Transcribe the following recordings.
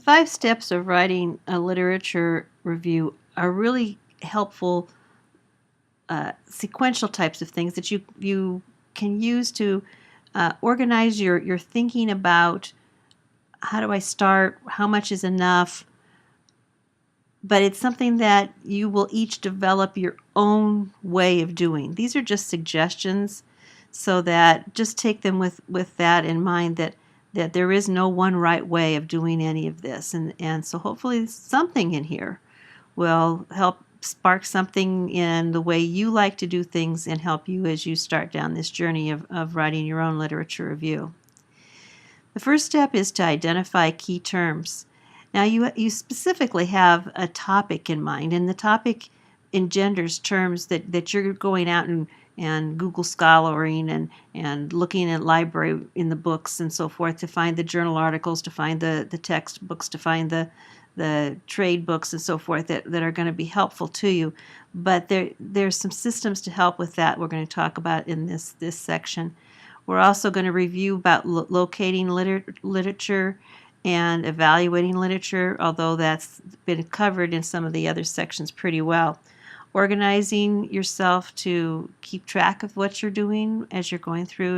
5 steps of writing a literature review are really helpful sequential types of things that you can use to organize your thinking about how do I start, how much is enough, but it's something that you will each develop your own way of doing. These are just suggestions, so that just take them with that in mind, that there is no one right way of doing any of this. And so hopefully something in here will help spark something in the way you like to do things and help you as you start down this journey of writing your own literature review. The first step is to identify key terms. Now you specifically have a topic in mind, and the topic engenders terms that you're going out and Google scholaring and looking at library in the books and so forth to find the journal articles, to find the textbooks, to find the trade books and so forth that are going to be helpful to you. But there's some systems to help with that we're going to talk about in this section. We're also going to review about locating literature and evaluating literature, although that's been covered in some of the other sections pretty well. Organizing yourself to keep track of what you're doing as you're going through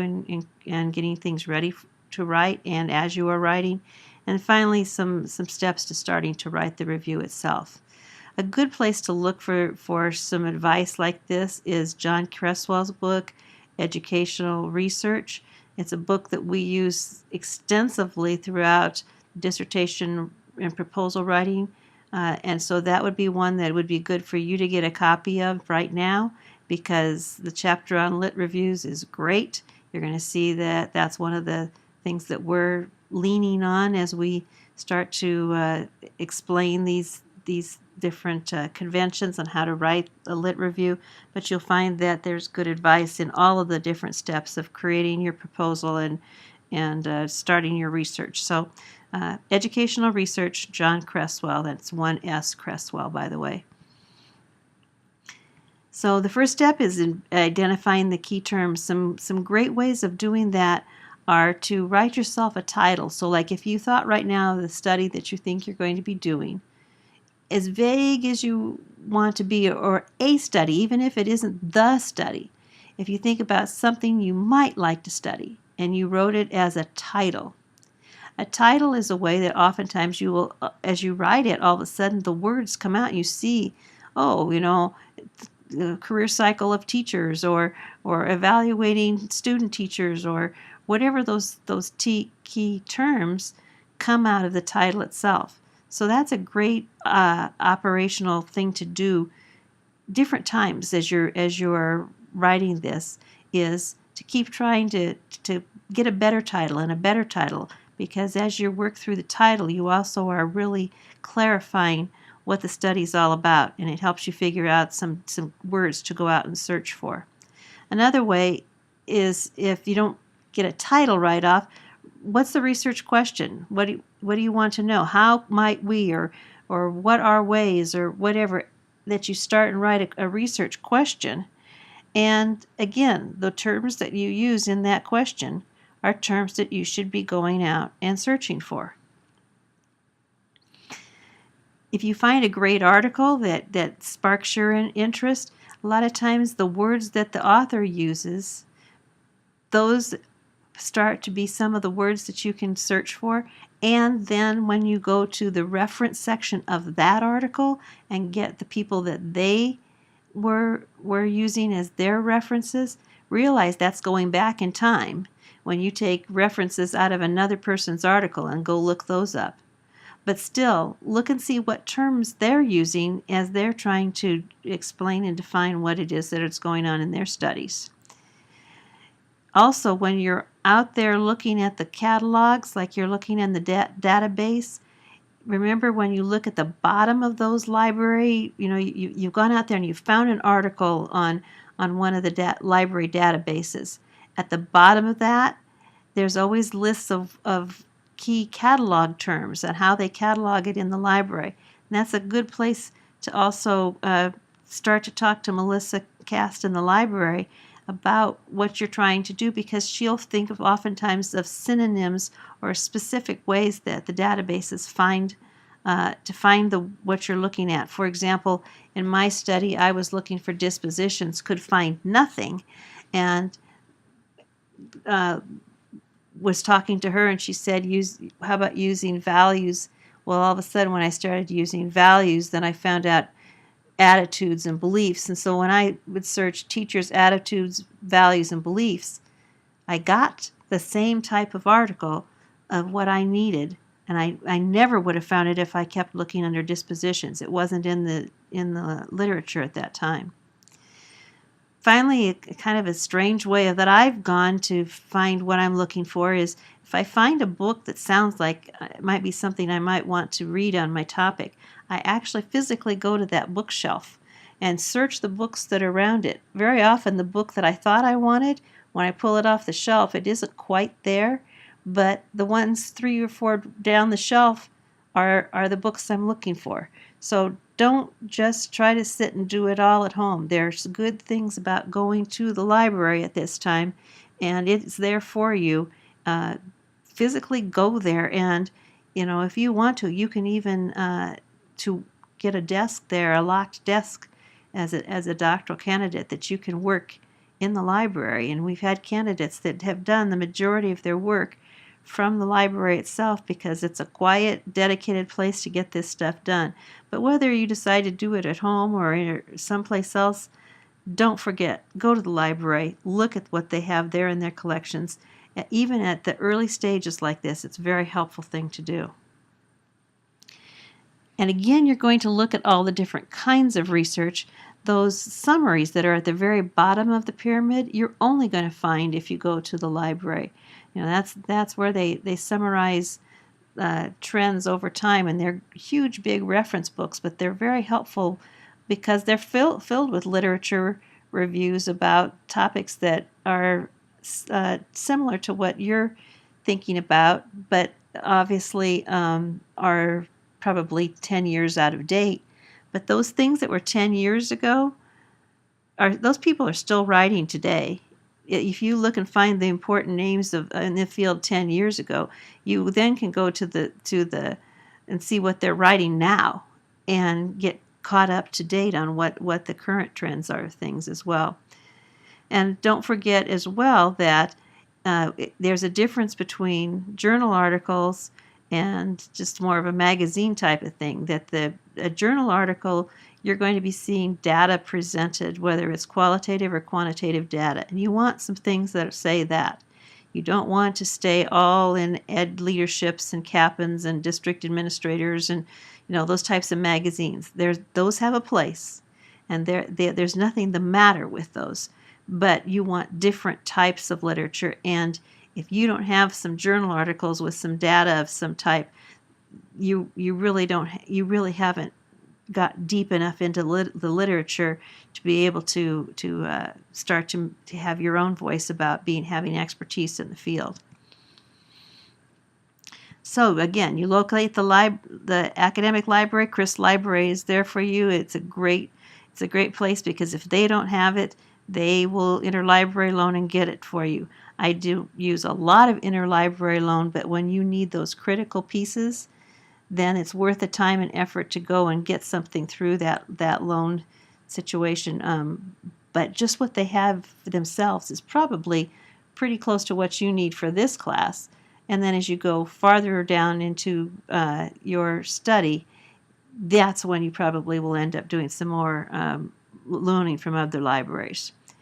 and getting things ready to write and as you are writing. And finally, some steps to starting to write the review itself. A good place to look for some advice like this is John Cresswell's book, Educational Research. It's a book that we use extensively throughout dissertation and proposal writing, and so that would be one that would be good for you to get a copy of right now, because the chapter on lit reviews is great. You're going to see that that's one of the things that we're leaning on as we start to explain these different conventions on how to write a lit review, but you'll find that there's good advice in all of the different steps of creating your proposal and starting your research. So Educational Research, John Cresswell, that's 1S Cresswell, by the way. So the first step is in identifying the key terms. Some great ways of doing that are to write yourself a title. So like if you thought right now the study that you think you're going to be doing, as vague as you want to be, or a study, even if it isn't the study, if you think about something you might like to study and you wrote it as a title. A title is a way that oftentimes you will, as you write it, all of a sudden the words come out and you see, the career cycle of teachers, or evaluating student teachers, or whatever those key terms come out of the title itself. So that's a great operational thing to do different times as you're writing this, is to keep trying to get a better title and a better title, because as you work through the title, you also are really clarifying what the study is all about, and it helps you figure out some words to go out and search for. Another way is, if you don't get a title right off, what's the research question? What do you want to know? How might we, or what are ways, or whatever, that you start and write a research question. And again, the terms that you use in that question are terms that you should be going out and searching for. If you find a great article that sparks your interest, a lot of times the words that the author uses, those start to be some of the words that you can search for. And then when you go to the reference section of that article and get the people that they were using as their references, realize that's going back in time when you take references out of another person's article and go look those up. But still, look and see what terms they're using as they're trying to explain and define what it is that is going on in their studies. Also, when you're out there looking at the catalogs, like you're looking in the database, remember when you look at the bottom of those library, you've gone out there and you've found an article on one of the library databases. At the bottom of that, there's always lists of key catalog terms and how they catalog it in the library. And that's a good place to also start to talk to Melissa Cast in the library about what you're trying to do, because she'll think of oftentimes of synonyms or specific ways that the databases find to find what you're looking at. For example, in my study, I was looking for dispositions, could find nothing, and was talking to her, and she said, how about using values? Well, all of a sudden, when I started using values, then I found out attitudes and beliefs. And so when I would search teachers' attitudes, values, and beliefs, I got the same type of article of what I needed. And I never would have found it if I kept looking under dispositions. It wasn't in the literature at that time. Finally, kind of a strange way that I've gone to find what I'm looking for is if I find a book that sounds like it might be something I might want to read on my topic, I actually physically go to that bookshelf and search the books that are around it. Very often the book that I thought I wanted, when I pull it off the shelf, it isn't quite there, but the ones 3 or 4 down the shelf are the books I'm looking for. So don't just try to sit and do it all at home. There's good things about going to the library at this time, and it's there for you. Physically go there, and if you want to, you can even to get a desk there, a locked desk, as a doctoral candidate, that you can work in the library. And we've had candidates that have done the majority of their work from the library itself, because it's a quiet, dedicated place to get this stuff done. But whether you decide to do it at home or someplace else, don't forget, go to the library, look at what they have there in their collections. Even at the early stages like this, it's a very helpful thing to do. And again, you're going to look at all the different kinds of research. Those summaries that are at the very bottom of the pyramid, you're only going to find if you go to the library. That's where they summarize trends over time, and they're huge, big reference books, but they're very helpful because they're filled with literature reviews about topics that are similar to what you're thinking about, but obviously are probably 10 years out of date. But those things that were 10 years ago, those people are still writing today. If you look and find the important names in the field 10 years ago, you then can go to the and see what they're writing now and get caught up to date on what the current trends are of things as well. And don't forget as well that there's a difference between journal articles and just more of a magazine type of thing. That a journal article, you're going to be seeing data presented, whether it's qualitative or quantitative data. And you want some things that say that. You don't want to stay all in ed leaderships and captains and district administrators and those types of magazines. Those have a place, and there's nothing the matter with those. But you want different types of literature, and if you don't have some journal articles with some data of some type, you really haven't got deep enough into the literature to be able to start to have your own voice about having expertise in the field. So again, you locate the academic library. Chris Library is there for you. It's a great place, because if they don't have it, they will interlibrary loan and get it for you. I do use a lot of interlibrary loan, but when you need those critical pieces, then it's worth the time and effort to go and get something through that loan situation. But just what they have for themselves is probably pretty close to what you need for this class. And then as you go farther down into your study, that's when you probably will end up doing some more loaning from other libraries. I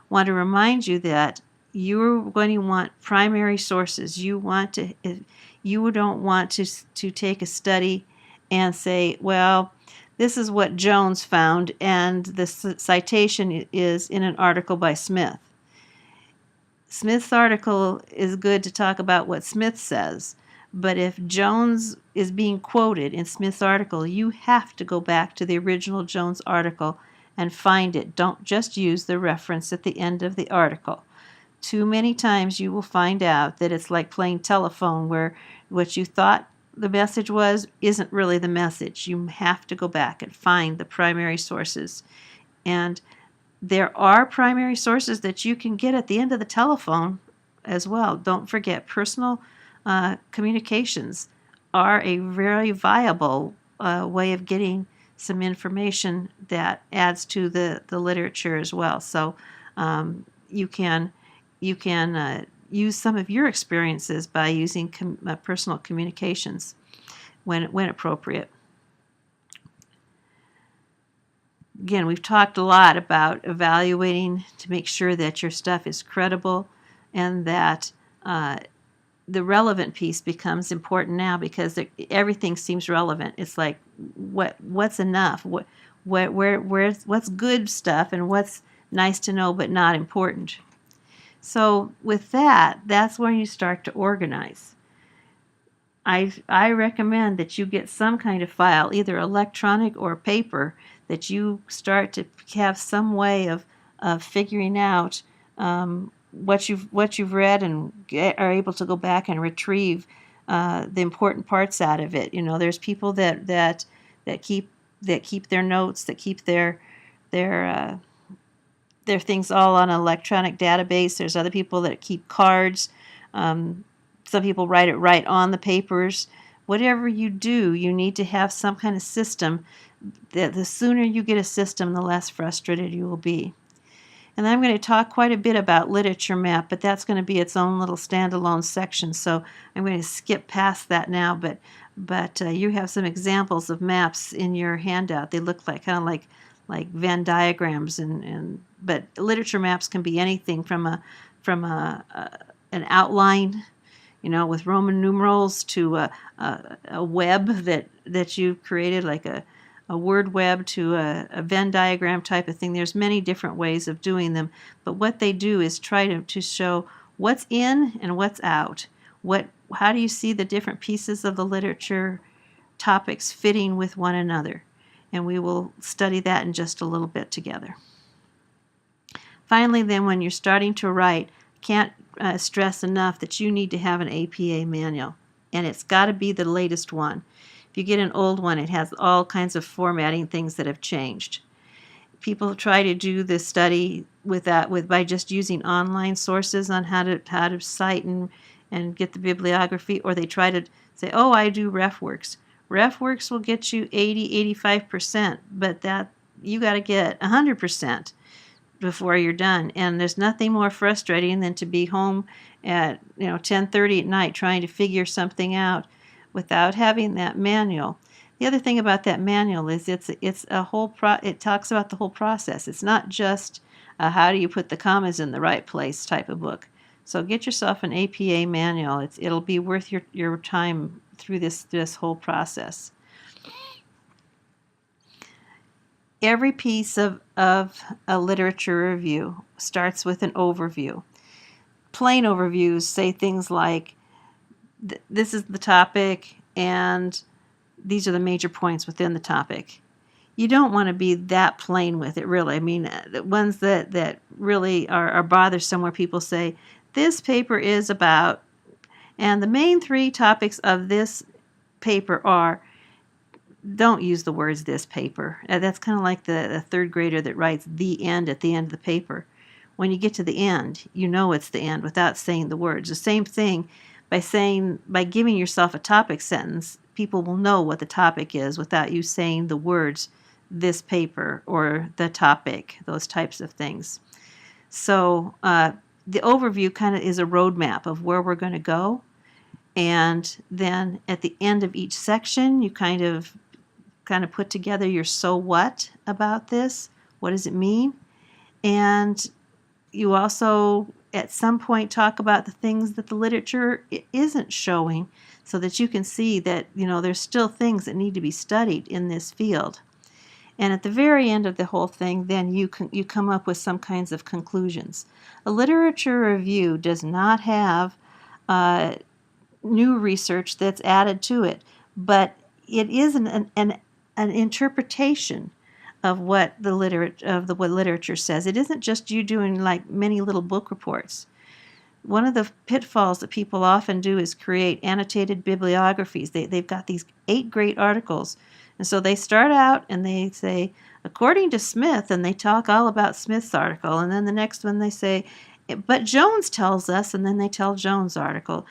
want to remind you that you're going to want primary sources. You don't want to take a study and say, well, this is what Jones found, and the citation is in an article by Smith. Smith's article is good to talk about what Smith says, but if Jones is being quoted in Smith's article, you have to go back to the original Jones article and find it. Don't just use the reference at the end of the article. Too many times you will find out that it's like playing telephone, where what you thought the message was isn't really the message. You have to go back and find the primary sources. And There are primary sources that you can get at the end of the telephone as well. Don't forget, personal communications are a very viable way of getting some information that adds to the literature as well. So you can use some of your experiences by using personal communications when appropriate. Again, we've talked a lot about evaluating to make sure that your stuff is credible, and that the relevant piece becomes important now, because everything seems relevant. It's like what's enough, what's good stuff, and what's nice to know but not important. So with that's where you start to organize. I recommend that you get some kind of file, either electronic or paper, that you start to have some way of figuring out what you've read, and are able to go back and retrieve the important parts out of it. There's people that keep their notes, that keep their things all on an electronic database. There's other people that keep cards. Some people write it right on the papers. Whatever you do, you need to have some kind of system. The sooner you get a system, the less frustrated you will be. And then I'm going to talk quite a bit about literature map, but that's going to be its own little standalone section. So I'm going to skip past that now. But you have some examples of maps in your handout. They look kind of like Venn diagrams, but literature maps can be anything from an outline, with Roman numerals, to a web that you've created, like a word web, to a Venn diagram type of thing. There's many different ways of doing them, but what they do is try to show what's in and what's out. How do you see the different pieces of the literature topics fitting with one another? And we will study that in just a little bit together. Finally, then, when you're starting to write, can't stress enough that you need to have an APA manual, and it's got to be the latest one. If you get an old one, it has all kinds of formatting things that have changed. People try to do this study by just using online sources on how to cite and get the bibliography, or they try to say, oh, I do RefWorks. RefWorks will get you 80-85%, but that you got to get 100% before you're done. And there's nothing more frustrating than to be home at 10:30 at night trying to figure something out without having that manual. The other thing about that manual is it talks about the whole process. It's not just how do you put the commas in the right place type of book. So get yourself an APA manual. It'll be worth your time through this whole process. Every piece of a literature review starts with an overview. Plain overviews say things like, this is the topic, and these are the major points within the topic. You don't want to be that plain with it, really. I mean, the ones that really are bothersome, where people say, this paper is about, and the main 3 topics of this paper are. Don't use the words "this paper." That's kind of like the third grader that writes "the end" at the end of the paper. When you get to the end, you know it's the end without saying the words. The same thing by giving yourself a topic sentence, people will know what the topic is without you saying the words "this paper" or "the topic," those types of things. So the overview kind of is a roadmap of where we're going to go. And then at the end of each section, you kind of put together your so what about this. What does it mean? And you also at some point talk about the things that the literature isn't showing, so that you can see that there's still things that need to be studied in this field. And at the very end of the whole thing, then you come up with some kinds of conclusions. A literature review does not have new research that's added to it, but it is an interpretation of what literature says. It isn't just you doing like many little book reports. One of the pitfalls that people often do is create annotated bibliographies. They've got these 8 great articles, And so they start out and they say, according to Smith, and they talk all about Smith's article. And then the next one they say, but Jones tells us, and then they tell Jones' article.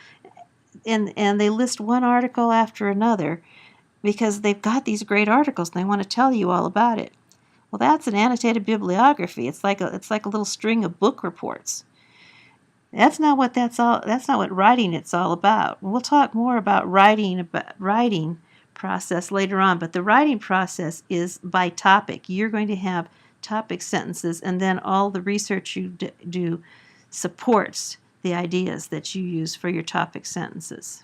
And they list one article after another because they've got these great articles and they want to tell you all about it. Well, that's an annotated bibliography. It's like a little string of book reports. That's not what writing it's all about. We'll talk more about writing process later on, but the writing process is by topic. You're going to have topic sentences, and then all the research you do supports the ideas that you use for your topic sentences.